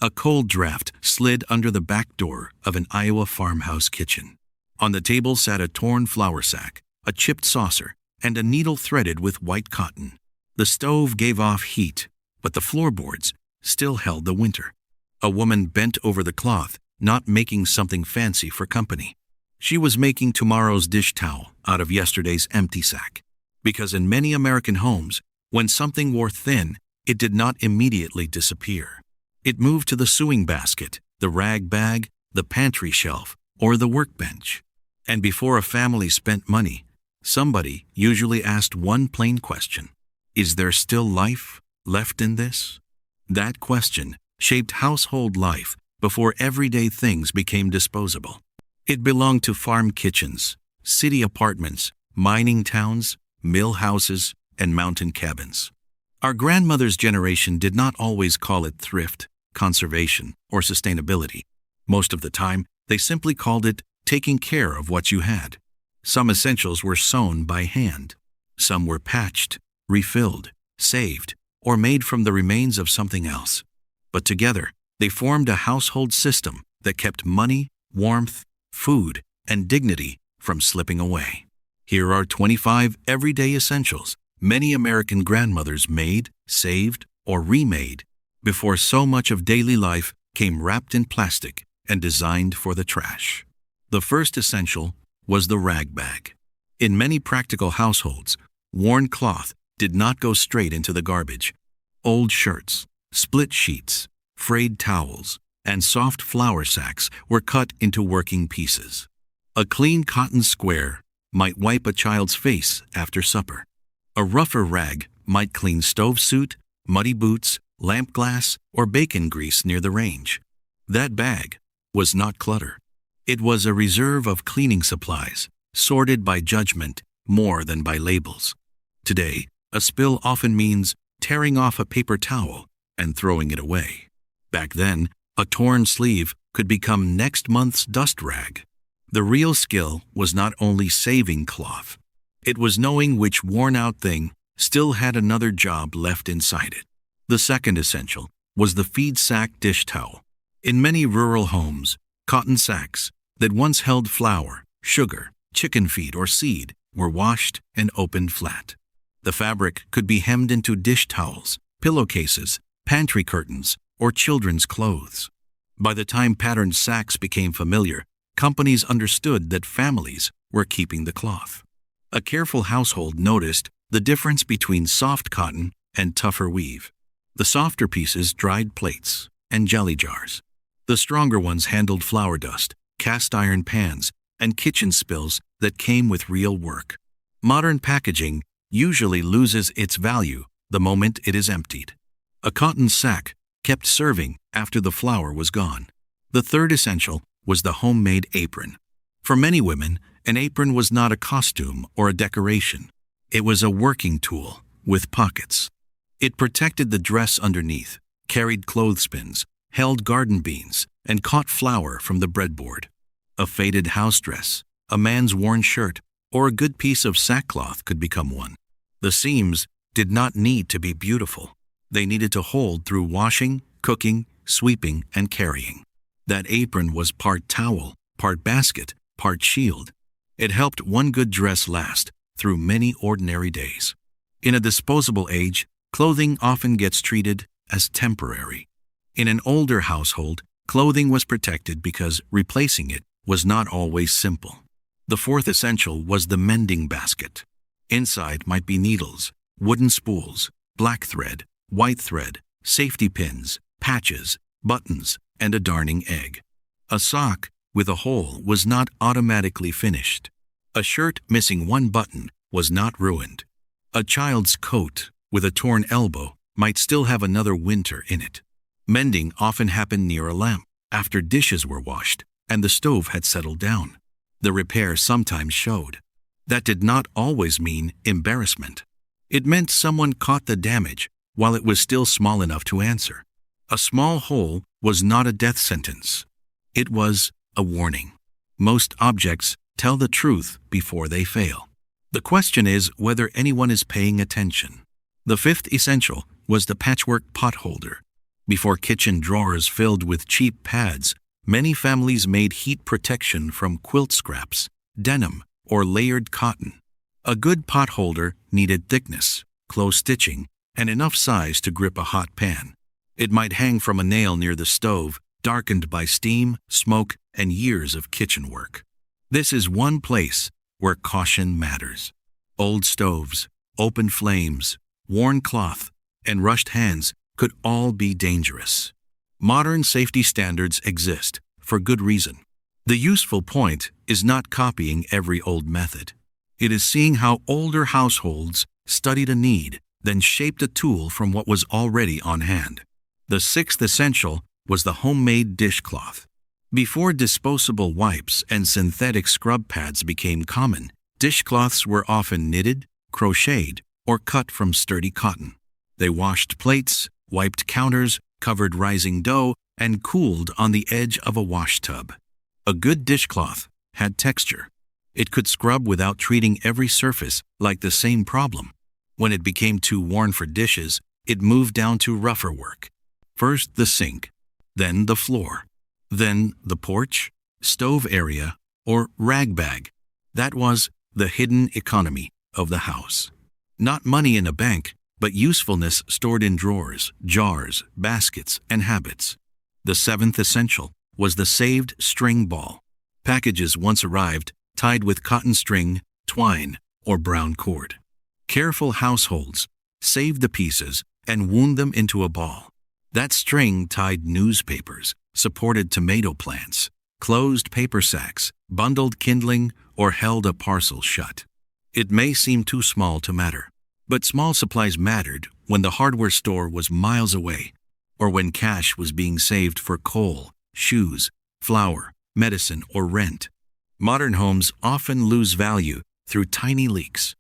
A cold draft slid under the back door of an Iowa farmhouse kitchen. On the table sat a torn flour sack, a chipped saucer, and a needle threaded with white cotton. The stove gave off heat, but the floorboards still held the winter. A woman bent over the cloth, not making something fancy for company. She was making tomorrow's dish towel out of yesterday's empty sack. Because in many American homes, when something wore thin, it did not immediately disappear. It moved to the sewing basket, the rag bag, the pantry shelf, or the workbench. And before a family spent money, somebody usually asked one plain question: is there still life left in this? That question shaped household life before everyday things became disposable. It belonged to farm kitchens, city apartments, mining towns, mill houses, and mountain cabins. Our grandmother's generation did not always call it thrift, conservation, or sustainability. Most of the time, they simply called it taking care of what you had. Some essentials were sewn by hand. Some were patched, refilled, saved, or made from the remains of something else. But together, they formed a household system that kept money, warmth, food, and dignity from slipping away. Here are 25 everyday essentials many American grandmothers made, saved, or remade before so much of daily life came wrapped in plastic and designed for the trash. The first essential was the rag bag. In many practical households, worn cloth did not go straight into the garbage. Old shirts, split sheets, frayed towels, and soft flour sacks were cut into working pieces. A clean cotton square might wipe a child's face after supper. A rougher rag might clean stove soot, muddy boots, lamp glass, or bacon grease near the range. That bag was not clutter. It was a reserve of cleaning supplies, sorted by judgment more than by labels. Today, a spill often means tearing off a paper towel and throwing it away. Back then, a torn sleeve could become next month's dust rag. The real skill was not only saving cloth. It was knowing which worn-out thing still had another job left inside it. The second essential was the feed sack dish towel. In many rural homes, cotton sacks that once held flour, sugar, chicken feed, or seed were washed and opened flat. The fabric could be hemmed into dish towels, pillowcases, pantry curtains, or children's clothes. By the time patterned sacks became familiar, companies understood that families were keeping the cloth. A careful household noticed the difference between soft cotton and tougher weave. The softer pieces dried plates and jelly jars. The stronger ones handled flour dust, cast iron pans, and kitchen spills that came with real work. Modern packaging usually loses its value the moment it is emptied. A cotton sack kept serving after the flour was gone. The third essential was the homemade apron. For many women, an apron was not a costume or a decoration. It was a working tool with pockets. It protected the dress underneath, carried clothespins, held garden beans, and caught flour from the breadboard. A faded house dress, a man's worn shirt, or a good piece of sackcloth could become one. The seams did not need to be beautiful. They needed to hold through washing, cooking, sweeping, and carrying. That apron was part towel, part basket, part shield. It helped one good dress last through many ordinary days. In a disposable age, clothing often gets treated as temporary. In an older household, clothing was protected because replacing it was not always simple. The fourth essential was the mending basket. Inside might be needles, wooden spools, black thread, white thread, safety pins, patches, buttons, and a darning egg. A sock with a hole was not automatically finished. A shirt missing one button was not ruined. A child's coat with a torn elbow might still have another winter in it. Mending often happened near a lamp, after dishes were washed and the stove had settled down. The repair sometimes showed. That did not always mean embarrassment. It meant someone caught the damage while it was still small enough to answer. A small hole was not a death sentence. It was a warning. Most objects tell the truth before they fail. The question is whether anyone is paying attention. The fifth essential was the patchwork pot holder. Before kitchen drawers filled with cheap pads, many families made heat protection from quilt scraps, denim, or layered cotton. A good pot holder needed thickness, close stitching, and enough size to grip a hot pan. It might hang from a nail near the stove, darkened by steam, smoke, and years of kitchen work. This is one place where caution matters. Old stoves, open flames, worn cloth, and rushed hands could all be dangerous. Modern safety standards exist for good reason. The useful point is not copying every old method. It is seeing how older households studied a need, then shaped a tool from what was already on hand. The sixth essential was the homemade dishcloth. Before disposable wipes and synthetic scrub pads became common, dishcloths were often knitted, crocheted, or cut from sturdy cotton. They washed plates, wiped counters, covered rising dough, and cooled on the edge of a wash tub. A good dishcloth had texture. It could scrub without treating every surface like the same problem. When it became too worn for dishes, it moved down to rougher work. First the sink, then the floor, then the porch, stove area, or rag bag. That was the hidden economy of the house. Not money in a bank, but usefulness stored in drawers, jars, baskets, and habits. The seventh essential was the saved string ball. Packages once arrived tied with cotton string, twine, or brown cord. Careful households saved the pieces and wound them into a ball. That string tied newspapers, supported tomato plants, closed paper sacks, bundled kindling, or held a parcel shut. It may seem too small to matter, but small supplies mattered when the hardware store was miles away, or when cash was being saved for coal, shoes, flour, medicine, or rent. Modern homes often lose value through tiny leaks.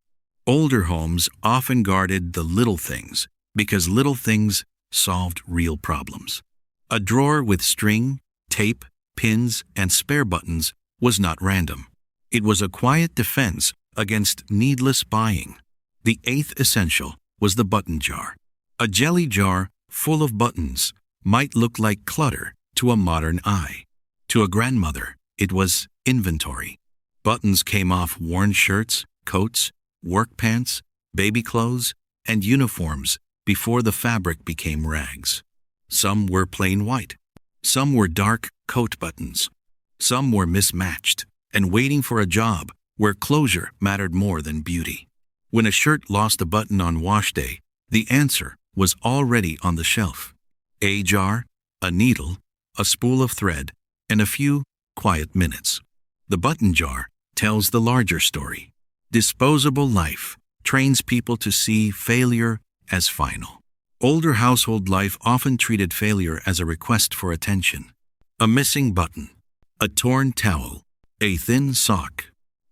Older homes often guarded the little things because little things solved real problems. A drawer with string, tape, pins, and spare buttons was not random. It was a quiet defense against needless buying. The eighth essential was the button jar. A jelly jar full of buttons might look like clutter to a modern eye. To a grandmother, it was inventory. Buttons came off worn shirts, coats, work pants, baby clothes, and uniforms before the fabric became rags. Some were plain white. Some were dark coat buttons. Some were mismatched and waiting for a job where closure mattered more than beauty. When a shirt lost a button on wash day, the answer was already on the shelf. A jar, a needle, a spool of thread, and a few quiet minutes. The button jar tells the larger story. Disposable life trains people to see failure as final. Older household life often treated failure as a request for attention. A missing button, a torn towel, a thin sock,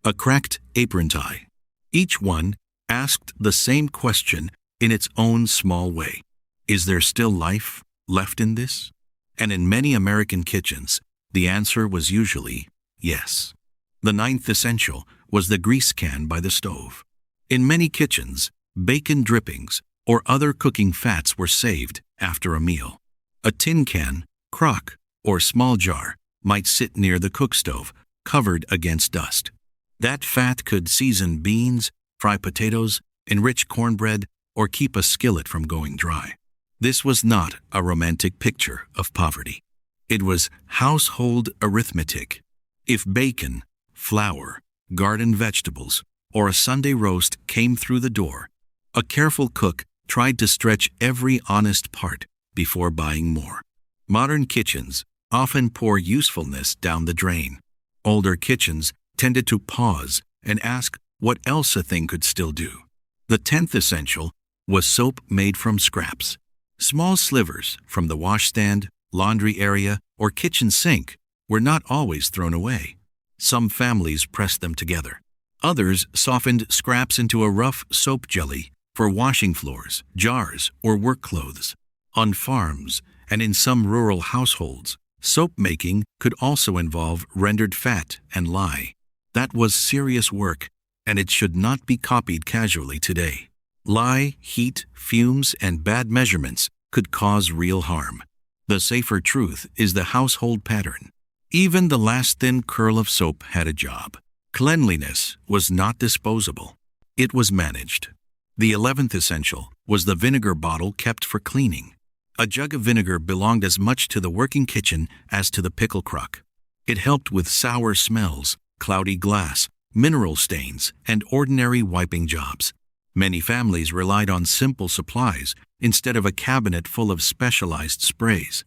a cracked apron tie. Each one asked the same question in its own small way. Is there still life left in this? And in many American kitchens, the answer was usually yes. The ninth essential was the grease can by the stove. In many kitchens, bacon drippings or other cooking fats were saved after a meal. A tin can, crock, or small jar might sit near the cook stove, covered against dust. That fat could season beans, fry potatoes, enrich cornbread, or keep a skillet from going dry. This was not a romantic picture of poverty. It was household arithmetic. If bacon, flour, garden vegetables, or a Sunday roast came through the door, a careful cook tried to stretch every honest part before buying more. Modern kitchens often pour usefulness down the drain. Older kitchens tended to pause and ask what else a thing could still do. The 10th essential was soap made from scraps. Small slivers from the washstand, laundry area, or kitchen sink were not always thrown away. Some families pressed them together. Others softened scraps into a rough soap jelly for washing floors, jars, or work clothes. On farms and in some rural households, soap making could also involve rendered fat and lye. That was serious work, and it should not be copied casually today. Lye, heat, fumes, and bad measurements could cause real harm. The safer truth is the household pattern. Even the last thin curl of soap had a job. Cleanliness was not disposable. It was managed. The 11th essential was the vinegar bottle kept for cleaning. A jug of vinegar belonged as much to the working kitchen as to the pickle crock. It helped with sour smells, cloudy glass, mineral stains, and ordinary wiping jobs. Many families relied on simple supplies instead of a cabinet full of specialized sprays.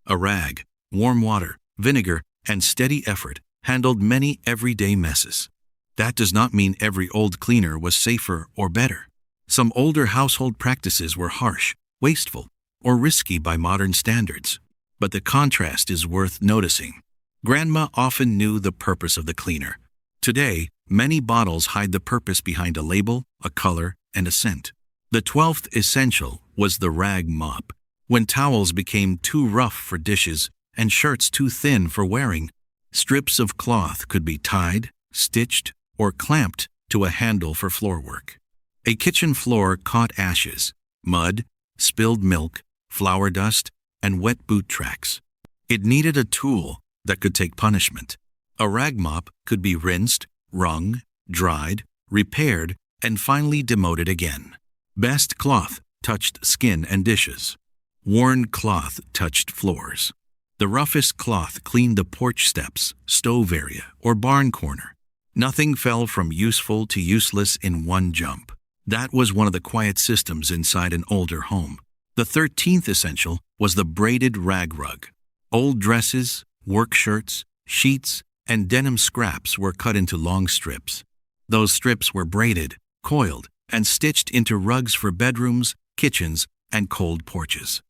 A rag, warm water, vinegar, and steady effort handled many everyday messes. That does not mean every old cleaner was safer or better. Some older household practices were harsh, wasteful, or risky by modern standards. But the contrast is worth noticing. Grandma often knew the purpose of the cleaner. Today, many bottles hide the purpose behind a label, a color, and a scent. The 12th essential was the rag mop. When towels became too rough for dishes and shirts too thin for wearing, strips of cloth could be tied, stitched, or clamped to a handle for floor work. A kitchen floor caught ashes, mud, spilled milk, flour dust, and wet boot tracks. It needed a tool that could take punishment. A rag mop could be rinsed, wrung, dried, repaired, and finally demoted again. Best cloth touched skin and dishes. Worn cloth touched floors. The roughest cloth cleaned the porch steps, stove area, or barn corner. Nothing fell from useful to useless in one jump. That was one of the quiet systems inside an older home. The 13th essential was the braided rag rug. Old dresses, work shirts, sheets, and denim scraps were cut into long strips. Those strips were braided, coiled, and stitched into rugs for bedrooms, kitchens, and cold porches.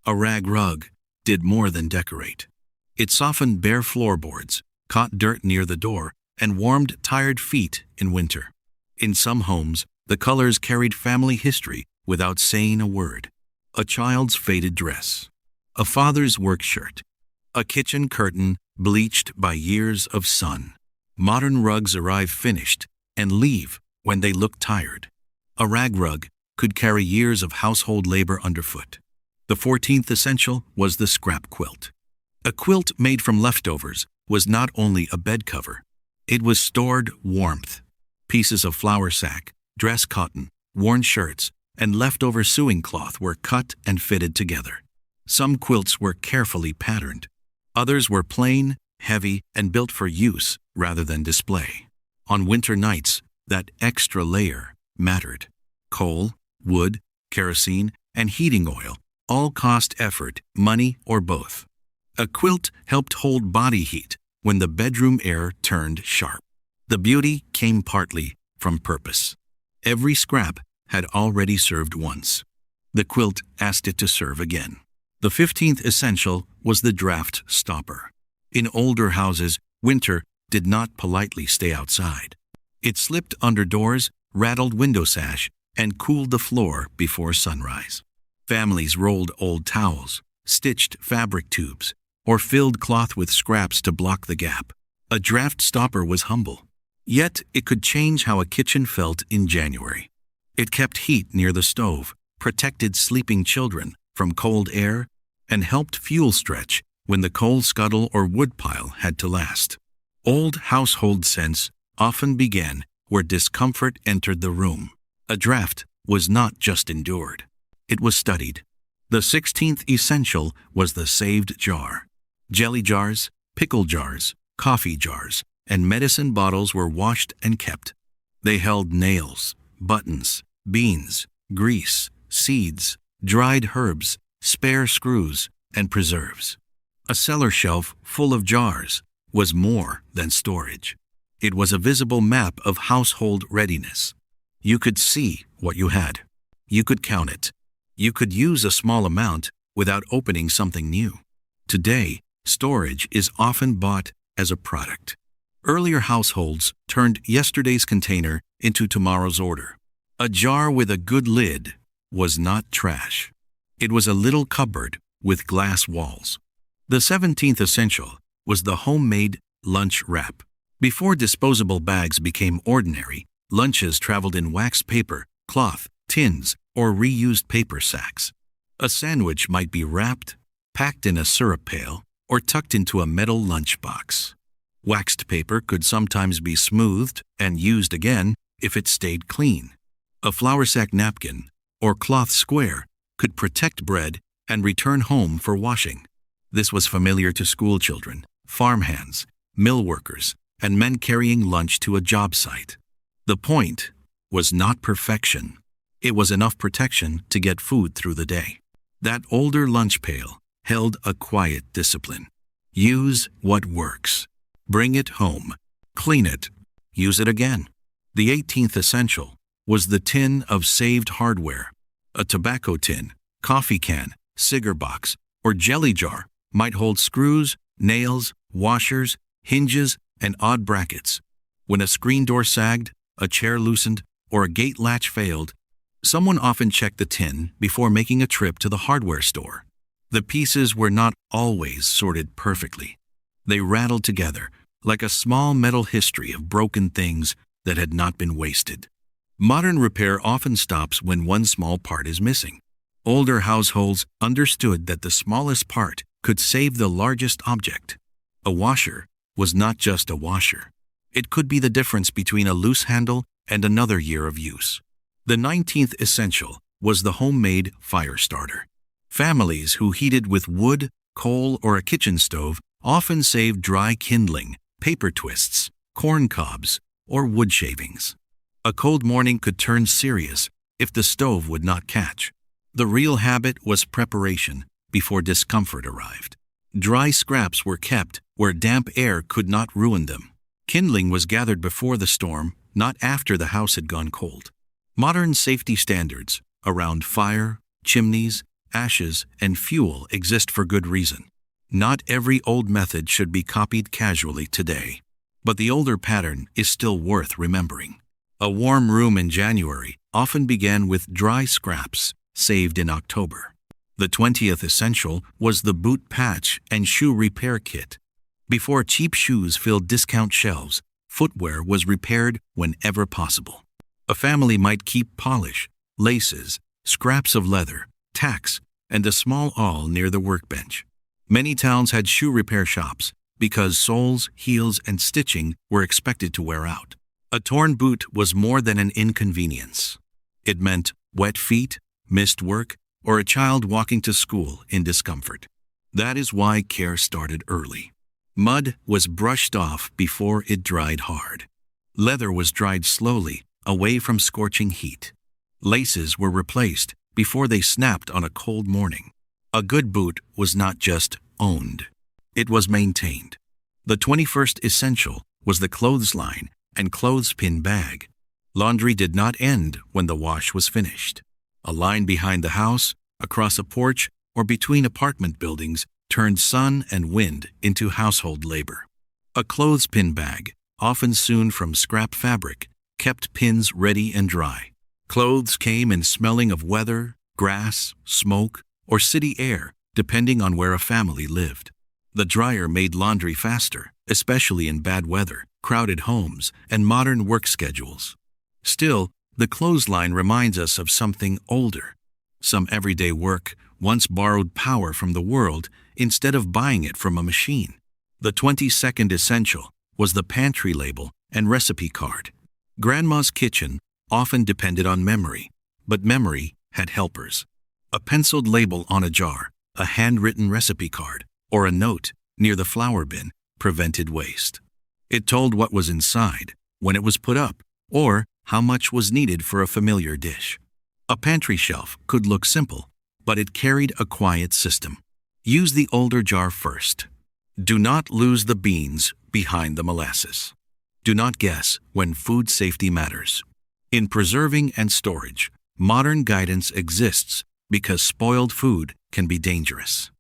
A rag rug did more than decorate. It softened bare floorboards, caught dirt near the door, and warmed tired feet in winter. In some homes, the colors carried family history without saying a word. A child's faded dress, a father's work shirt, a kitchen curtain bleached by years of sun. Modern rugs arrive finished and leave when they look tired. A rag rug could carry years of household labor underfoot. The 14th essential was the scrap quilt. A quilt made from leftovers was not only a bed cover. It was stored warmth. Pieces of flour sack, dress cotton, worn shirts, and leftover sewing cloth were cut and fitted together. Some quilts were carefully patterned. Others were plain, heavy, and built for use rather than display. On winter nights, that extra layer mattered. Coal, wood, kerosene, and heating oil all cost effort, money, or both. A quilt helped hold body heat when the bedroom air turned sharp. The beauty came partly from purpose. Every scrap had already served once. The quilt asked it to serve again. The 15th essential was the draft stopper. In older houses, winter did not politely stay outside. It slipped under doors, rattled window sash, and cooled the floor before sunrise. Families rolled old towels, stitched fabric tubes, or filled cloth with scraps to block the gap. A draft stopper was humble, yet it could change how a kitchen felt in January. It kept heat near the stove, protected sleeping children from cold air, and helped fuel stretch when the coal scuttle or wood pile had to last. Old household scents often began where discomfort entered the room. A draft was not just endured. It was studied. The 16th essential was the saved jar. Jelly jars, pickle jars, coffee jars, and medicine bottles were washed and kept. They held nails, buttons, beans, grease, seeds, dried herbs, spare screws, and preserves. A cellar shelf full of jars was more than storage. It was a visible map of household readiness. You could see what you had. You could count it. You could use a small amount without opening something new. Today, storage is often bought as a product. Earlier households turned yesterday's container into tomorrow's order. A jar with a good lid was not trash. It was a little cupboard with glass walls. The 17th essential was the homemade lunch wrap. Before disposable bags became ordinary, lunches traveled in waxed paper, cloth, tins, or reused paper sacks. A sandwich might be wrapped, packed in a syrup pail, or tucked into a metal lunchbox. Waxed paper could sometimes be smoothed and used again if it stayed clean. A flour sack napkin or cloth square could protect bread and return home for washing. This was familiar to school children, farmhands, mill workers, and men carrying lunch to a job site. The point was not perfection. It was enough protection to get food through the day. That older lunch pail held a quiet discipline. Use what works. Bring it home. Clean it. Use it again. The 18th essential was the tin of saved hardware. A tobacco tin, coffee can, cigar box, or jelly jar might hold screws, nails, washers, hinges, and odd brackets. When a screen door sagged, a chair loosened, or a gate latch failed, someone often checked the tin before making a trip to the hardware store. The pieces were not always sorted perfectly. They rattled together like a small metal history of broken things that had not been wasted. Modern repair often stops when one small part is missing. Older households understood that the smallest part could save the largest object. A washer was not just a washer. It could be the difference between a loose handle and another year of use. The 19th essential was the homemade fire starter. Families who heated with wood, coal, or a kitchen stove often saved dry kindling, paper twists, corn cobs, or wood shavings. A cold morning could turn serious if the stove would not catch. The real habit was preparation before discomfort arrived. Dry scraps were kept where damp air could not ruin them. Kindling was gathered before the storm, not after the house had gone cold. Modern safety standards around fire, chimneys, ashes, and fuel exist for good reason. Not every old method should be copied casually today, but the older pattern is still worth remembering. A warm room in January often began with dry scraps saved in October. The 20th essential was the boot patch and shoe repair kit. Before cheap shoes filled discount shelves, footwear was repaired whenever possible. A family might keep polish, laces, scraps of leather, tacks, and a small awl near the workbench. Many towns had shoe repair shops because soles, heels, and stitching were expected to wear out. A torn boot was more than an inconvenience. It meant wet feet, missed work, or a child walking to school in discomfort. That is why care started early. Mud was brushed off before it dried hard. Leather was dried slowly, away from scorching heat. Laces were replaced before they snapped on a cold morning. A good boot was not just owned. It was maintained. The 21st essential was the clothesline and clothespin bag. Laundry did not end when the wash was finished. A line behind the house, across a porch, or between apartment buildings turned sun and wind into household labor. A clothespin bag, often sewn from scrap fabric, kept pins ready and dry. Clothes came in smelling of weather, grass, smoke, or city air, depending on where a family lived. The dryer made laundry faster, especially in bad weather, crowded homes, and modern work schedules. Still, the clothesline reminds us of something older. Some everyday work once borrowed power from the world instead of buying it from a machine. The 22nd essential was the pantry label and recipe card. Grandma's kitchen often depended on memory, but memory had helpers. A penciled label on a jar, a handwritten recipe card, or a note near the flour bin prevented waste. It told what was inside, when it was put up, or how much was needed for a familiar dish. A pantry shelf could look simple, but it carried a quiet system. Use the older jar first. Do not lose the beans behind the molasses. Do not guess when food safety matters. In preserving and storage, modern guidance exists because spoiled food can be dangerous.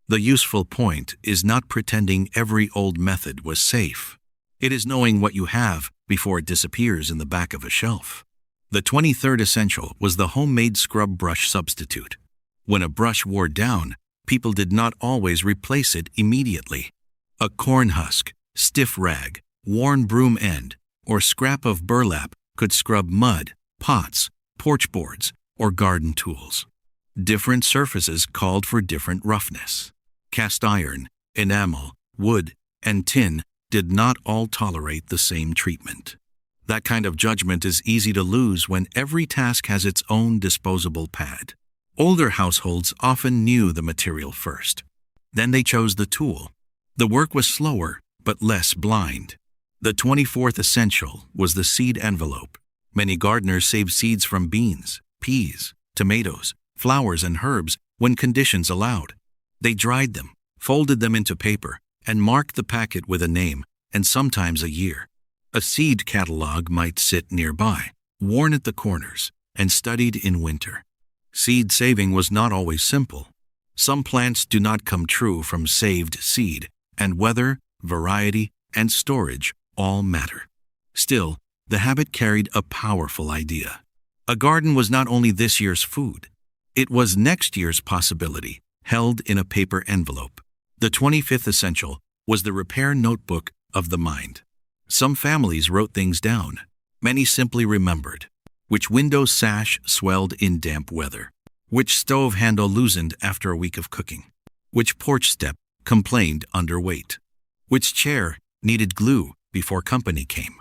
The useful point is not pretending every old method was safe. It is knowing what you have before it disappears in the back of a shelf. The 23rd essential was the homemade scrub brush substitute. When a brush wore down, people did not always replace it immediately. A corn husk, stiff rag, worn broom end, or scrap of burlap could scrub mud, pots, porch boards, or garden tools. Different surfaces called for different roughness. Cast iron, enamel, wood, and tin did not all tolerate the same treatment. That kind of judgment is easy to lose when every task has its own disposable pad. Older households often knew the material first. Then they chose the tool. The work was slower, but less blind. The 24th essential was the seed envelope. Many gardeners saved seeds from beans, peas, tomatoes, flowers, and herbs when conditions allowed. They dried them, folded them into paper, and marked the packet with a name and sometimes a year. A seed catalog might sit nearby, worn at the corners, and studied in winter. Seed saving was not always simple. Some plants do not come true from saved seed, and weather, variety, and storage all matter. Still, the habit carried a powerful idea. A garden was not only this year's food, it was next year's possibility, held in a paper envelope. The 25th essential was the repair notebook of the mind. Some families wrote things down. Many simply remembered. Which window sash swelled in damp weather. Which stove handle loosened after a week of cooking. Which porch step complained under weight. Which chair needed glue before company came.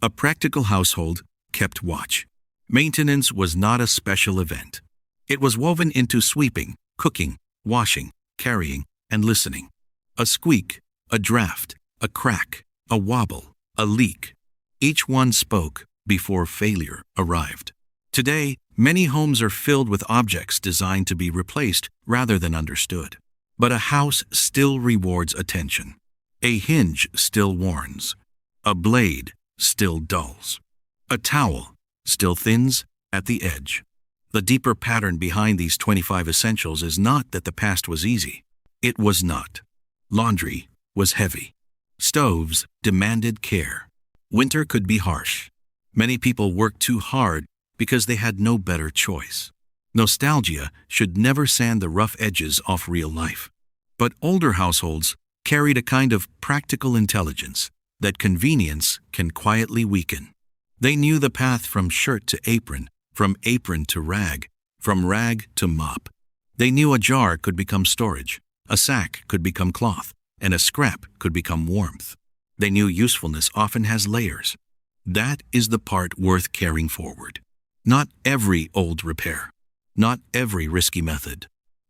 A practical household kept watch. Maintenance was not a special event. It was woven into sweeping, cooking, washing, carrying, and listening. A squeak, a draft, a crack, a wobble, a leak. Each one spoke before failure arrived. Today, many homes are filled with objects designed to be replaced rather than understood. But a house still rewards attention. A hinge still warns. A blade still dulls. A towel still thins at the edge. The deeper pattern behind these 25 essentials is not that the past was easy. It was not. Laundry was heavy. Stoves demanded care. Winter could be harsh. Many people worked too hard because they had no better choice. Nostalgia should never sand the rough edges off real life. But older households carried a kind of practical intelligence that convenience can quietly weaken. They knew the path from shirt to apron, from apron to rag, from rag to mop. They knew a jar could become storage, a sack could become cloth, and a scrap could become warmth. They knew usefulness often has layers. That is the part worth carrying forward. Not every old repair, not every risky method,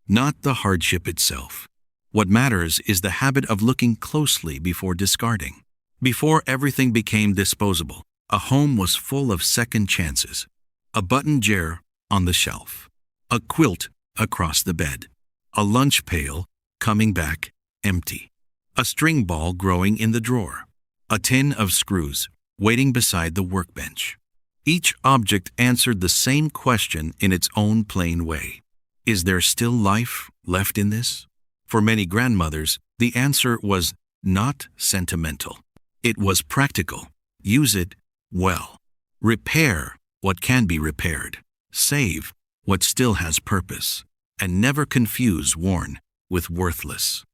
not the hardship itself. What matters is the habit of looking closely before discarding. Before everything became disposable, a home was full of second chances. A button jar on the shelf, a quilt across the bed, a lunch pail coming back empty, a string ball growing in the drawer, a tin of screws waiting beside the workbench. Each object answered the same question in its own plain way. Is there still life left in this? For many grandmothers, the answer was not sentimental. It was practical. Use it well. Repair what can be repaired. Save what still has purpose. And never confuse worn with worthless.